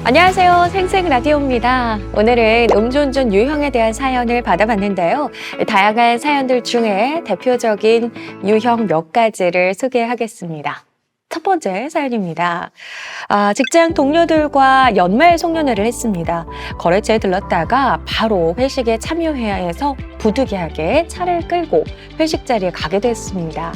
안녕하세요. 생생라디오입니다. 오늘은 음주운전 유형에 대한 사연을 받아봤는데요. 다양한 사연들 중에 대표적인 유형 몇 가지를 소개하겠습니다. 첫 번째 사연입니다. 직장 동료들과 연말 송년회를 했습니다. 거래처에 들렀다가 바로 회식에 참여해야 해서 부득이하게 차를 끌고 회식 자리에 가게 됐습니다.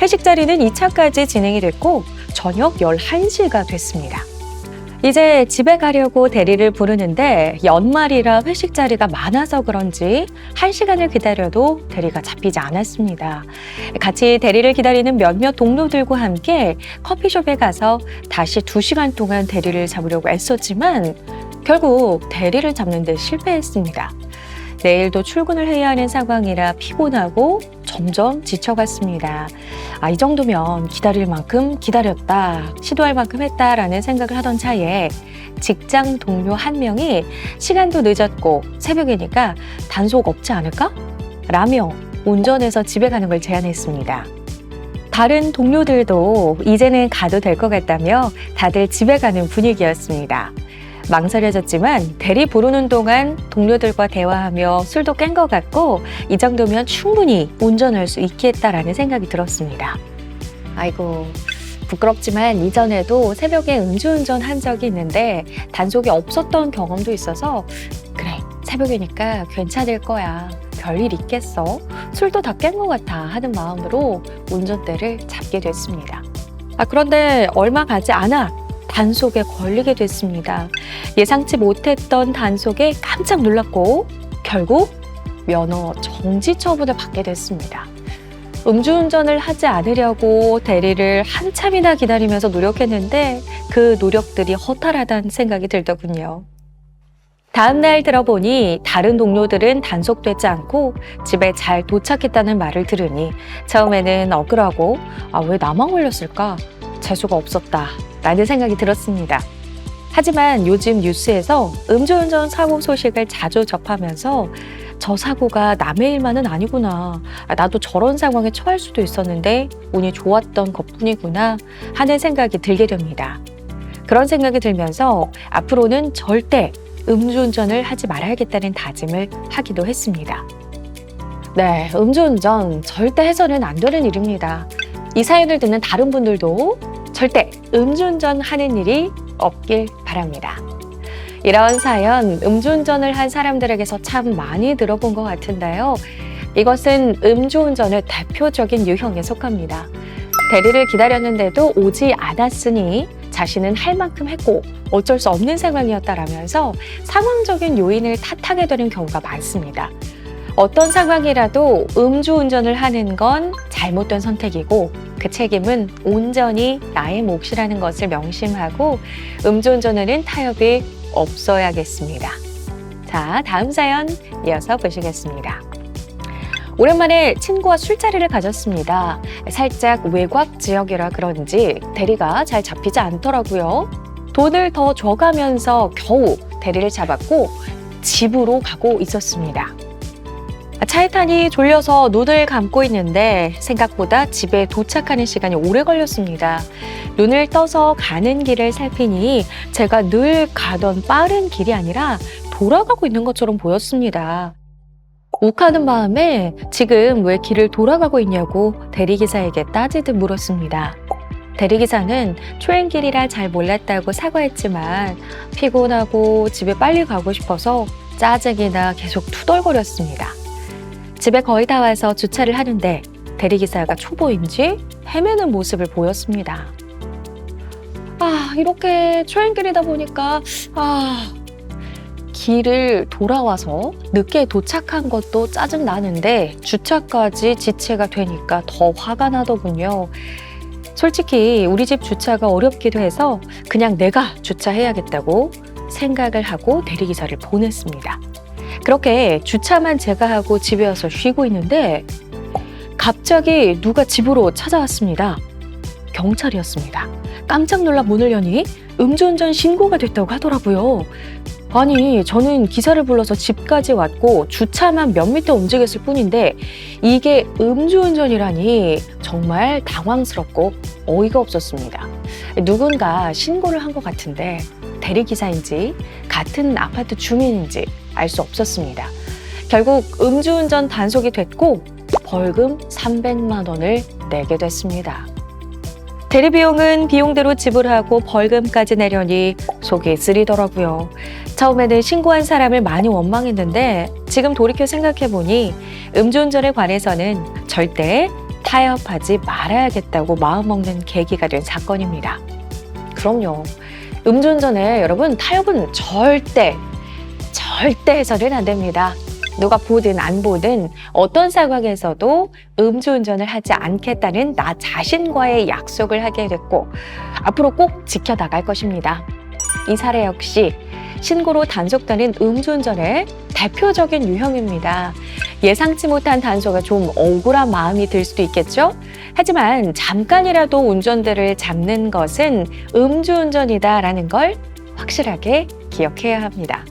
회식 자리는 2차까지 진행이 됐고 저녁 11시가 됐습니다. 이제 집에 가려고 대리를 부르는데 연말이라 회식 자리가 많아서 그런지 1시간을 기다려도 대리가 잡히지 않았습니다. 같이 대리를 기다리는 몇몇 동료들과 함께 커피숍에 가서 다시 2시간 동안 대리를 잡으려고 애썼지만 결국 대리를 잡는 데 실패했습니다. 내일도 출근을 해야 하는 상황이라 피곤하고 점점 지쳐갔습니다. 이 정도면 기다릴 만큼 기다렸다, 시도할 만큼 했다라는 생각을 하던 차에 직장 동료 한 명이 시간도 늦었고 새벽이니까 단속 없지 않을까? 라며 운전해서 집에 가는 걸 제안했습니다. 다른 동료들도 이제는 가도 될 것 같다며 다들 집에 가는 분위기였습니다. 망설여졌지만 대리 부르는 동안 동료들과 대화하며 술도 깬 것 같고 이 정도면 충분히 운전할 수 있겠다라는 생각이 들었습니다. 아이고, 부끄럽지만 이전에도 새벽에 음주운전 한 적이 있는데 단속이 없었던 경험도 있어서 그래, 새벽이니까 괜찮을 거야. 별일 있겠어. 술도 다 깬 것 같아 하는 마음으로 운전대를 잡게 됐습니다. 그런데 얼마 가지 않아 단속에 걸리게 됐습니다. 예상치 못했던 단속에 깜짝 놀랐고 결국 면허 정지 처분을 받게 됐습니다. 음주운전을 하지 않으려고 대리를 한참이나 기다리면서 노력했는데 그 노력들이 허탈하다는 생각이 들더군요. 다음 날 들어보니 다른 동료들은 단속되지 않고 집에 잘 도착했다는 말을 들으니 처음에는 억울하고 왜 나만 걸렸을까? 재수가 없었다 라는 생각이 들었습니다. 하지만 요즘 뉴스에서 음주운전 사고 소식을 자주 접하면서 저 사고가 남의 일만은 아니구나. 나도 저런 상황에 처할 수도 있었는데 운이 좋았던 것뿐이구나 하는 생각이 들게 됩니다. 그런 생각이 들면서 앞으로는 절대 음주운전을 하지 말아야겠다는 다짐을 하기도 했습니다. 네, 음주운전 절대 해서는 안 되는 일입니다. 이 사연을 듣는 다른 분들도 절대 음주운전 하는 일이 없길 바랍니다. 이런 사연, 음주운전을 한 사람들에게서 참 많이 들어본 것 같은데요. 이것은 음주운전의 대표적인 유형에 속합니다. 대리를 기다렸는데도 오지 않았으니 자신은 할 만큼 했고 어쩔 수 없는 상황이었다라면서 상황적인 요인을 탓하게 되는 경우가 많습니다. 어떤 상황이라도 음주운전을 하는 건 잘못된 선택이고 그 책임은 온전히 나의 몫이라는 것을 명심하고 음주운전에는 타협이 없어야겠습니다. 자, 다음 사연 이어서 보시겠습니다. 오랜만에 친구와 술자리를 가졌습니다. 살짝 외곽 지역이라 그런지 대리가 잘 잡히지 않더라고요. 돈을 더 줘가면서 겨우 대리를 잡았고 집으로 가고 있었습니다. 차에 타니 졸려서 눈을 감고 있는데 생각보다 집에 도착하는 시간이 오래 걸렸습니다. 눈을 떠서 가는 길을 살피니 제가 늘 가던 빠른 길이 아니라 돌아가고 있는 것처럼 보였습니다. 욱하는 마음에 지금 왜 길을 돌아가고 있냐고 대리기사에게 따지듯 물었습니다. 대리기사는 초행길이라 잘 몰랐다고 사과했지만 피곤하고 집에 빨리 가고 싶어서 짜증이나 계속 투덜거렸습니다. 집에 거의 다 와서 주차를 하는데 대리기사가 초보인지 헤매는 모습을 보였습니다. 이렇게 초행길이다 보니까 길을 돌아와서 늦게 도착한 것도 짜증나는데 주차까지 지체가 되니까 더 화가 나더군요. 솔직히 우리 집 주차가 어렵기도 해서 그냥 내가 주차해야겠다고 생각을 하고 대리기사를 보냈습니다. 그렇게 주차만 제가 하고 집에 와서 쉬고 있는데 갑자기 누가 집으로 찾아왔습니다. 경찰이었습니다. 깜짝 놀라 문을 여니 음주운전 신고가 됐다고 하더라고요. 아니, 저는 기사를 불러서 집까지 왔고 주차만 몇 미터 움직였을 뿐인데 이게 음주운전이라니 정말 당황스럽고 어이가 없었습니다. 누군가 신고를 한 것 같은데 대리기사인지 같은 아파트 주민인지 알 수 없었습니다. 결국 음주운전 단속이 됐고 벌금 300만 원을 내게 됐습니다. 대리비용은 비용대로 지불하고 벌금까지 내려니 속이 쓰리더라고요. 처음에는 신고한 사람을 많이 원망했는데 지금 돌이켜 생각해보니 음주운전에 관해서는 절대 타협하지 말아야겠다고 마음먹는 계기가 된 사건입니다. 그럼요. 음주운전에 여러분 타협은 절대 해서는 안 됩니다. 누가 보든 안 보든 어떤 상황에서도 음주운전을 하지 않겠다는 나 자신과의 약속을 하게 됐고 앞으로 꼭 지켜나갈 것입니다. 이 사례 역시 신고로 단속되는 음주운전의 대표적인 유형입니다. 예상치 못한 단속에 좀 억울한 마음이 들 수도 있겠죠? 하지만 잠깐이라도 운전대를 잡는 것은 음주운전이다라는 걸 확실하게 기억해야 합니다.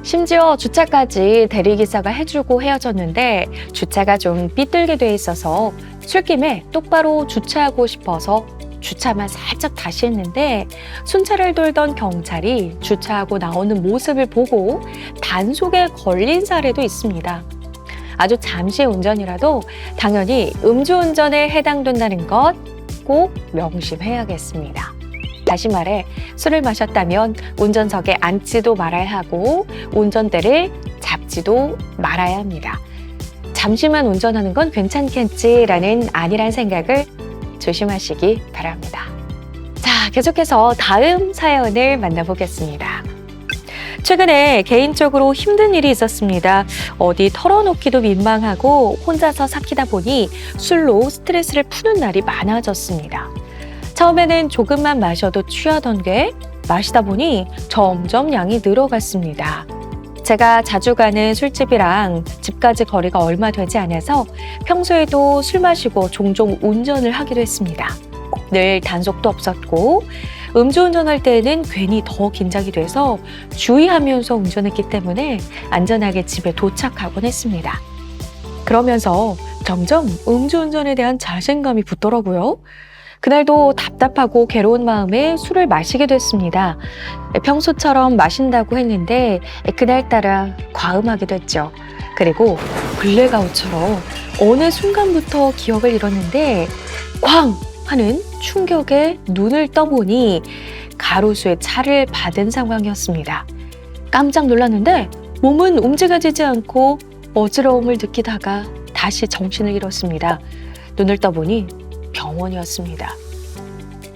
심지어 주차까지 대리기사가 해주고 헤어졌는데 주차가 좀 삐뚤게 돼 있어서 술김에 똑바로 주차하고 싶어서 주차만 살짝 다시 했는데 순찰을 돌던 경찰이 주차하고 나오는 모습을 보고 단속에 걸린 사례도 있습니다. 아주 잠시의 운전이라도 당연히 음주운전에 해당된다는 것 꼭 명심해야겠습니다. 다시 말해 술을 마셨다면 운전석에 앉지도 말아야 하고 운전대를 잡지도 말아야 합니다. 잠시만 운전하는 건 괜찮겠지라는 안일한 생각을 조심하시기 바랍니다. 자, 계속해서 다음 사연을 만나보겠습니다. 최근에 개인적으로 힘든 일이 있었습니다. 어디 털어놓기도 민망하고 혼자서 삭히다 보니 술로 스트레스를 푸는 날이 많아졌습니다. 처음에는 조금만 마셔도 취하던 게 마시다 보니 점점 양이 늘어갔습니다. 제가 자주 가는 술집이랑 집까지 거리가 얼마 되지 않아서 평소에도 술 마시고 종종 운전을 하기도 했습니다. 늘 단속도 없었고 음주운전할 때에는 괜히 더 긴장이 돼서 주의하면서 운전했기 때문에 안전하게 집에 도착하곤 했습니다. 그러면서 점점 음주운전에 대한 자신감이 붙더라고요. 그날도 답답하고 괴로운 마음에 술을 마시게 됐습니다. 평소처럼 마신다고 했는데 그날따라 과음하게 됐죠. 그리고 블랙아웃처럼 어느 순간부터 기억을 잃었는데 쾅! 하는 충격에 눈을 떠보니 가로수의 차를 받은 상황이었습니다. 깜짝 놀랐는데 몸은 움직여지지 않고 어지러움을 느끼다가 다시 정신을 잃었습니다. 눈을 떠보니 병원이었습니다.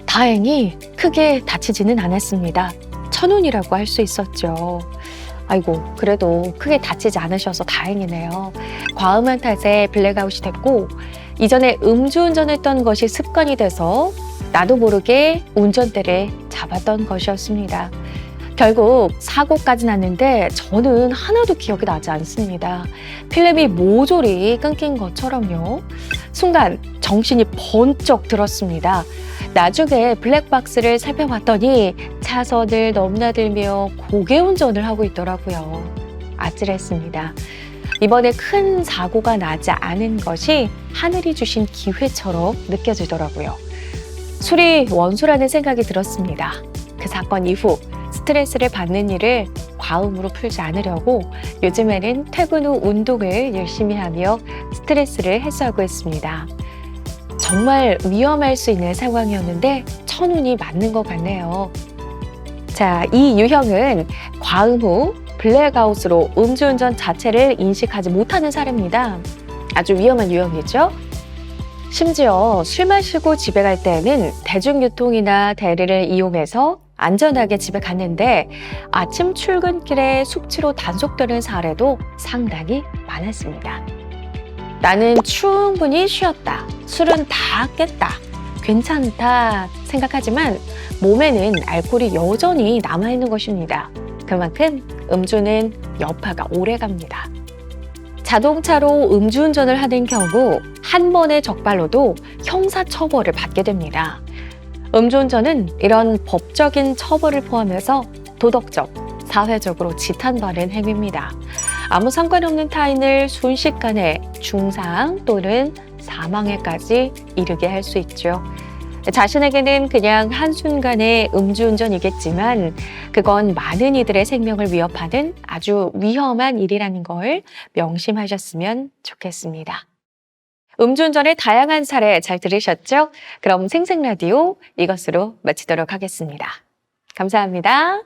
다행히 크게 다치지는 않았습니다. 천운이라고 할 수 있었죠. 아이고, 그래도 크게 다치지 않으셔서 다행이네요. 과음한 탓에 블랙아웃이 됐고 이전에 음주운전했던 것이 습관이 돼서 나도 모르게 운전대를 잡았던 것이었습니다. 결국 사고까지 났는데 저는 하나도 기억이 나지 않습니다. 필름이 모조리 끊긴 것처럼요. 순간 정신이 번쩍 들었습니다. 나중에 블랙박스를 살펴봤더니 차선을 넘나들며 고개 운전을 하고 있더라고요. 아찔했습니다. 이번에 큰 사고가 나지 않은 것이 하늘이 주신 기회처럼 느껴지더라고요. 술이 원수라는 생각이 들었습니다. 그 사건 이후 스트레스를 받는 일을 과음으로 풀지 않으려고 요즘에는 퇴근 후 운동을 열심히 하며 스트레스를 해소하고 있습니다. 정말 위험할 수 있는 상황이었는데 천운이 맞는 것 같네요. 자, 이 유형은 과음 후 블랙아웃으로 음주운전 자체를 인식하지 못하는 사례입니다. 아주 위험한 유형이죠. 심지어 술 마시고 집에 갈 때에는 대중교통이나 대리를 이용해서 안전하게 집에 갔는데 아침 출근길에 숙취로 단속되는 사례도 상당히 많았습니다. 나는 충분히 쉬었다. 술은 다 깼다. 괜찮다 생각하지만 몸에는 알코올이 여전히 남아있는 것입니다. 그만큼 음주는 여파가 오래갑니다. 자동차로 음주운전을 하는 경우 한 번의 적발로도 형사처벌을 받게 됩니다. 음주운전은 이런 법적인 처벌을 포함해서 도덕적, 사회적으로 지탄받는 행위입니다. 아무 상관없는 타인을 순식간에 중상 또는 사망에까지 이르게 할 수 있죠. 자신에게는 그냥 한순간의 음주운전이겠지만 그건 많은 이들의 생명을 위협하는 아주 위험한 일이라는 걸 명심하셨으면 좋겠습니다. 음주운전의 다양한 사례 잘 들으셨죠? 그럼 생생라디오 이것으로 마치도록 하겠습니다. 감사합니다.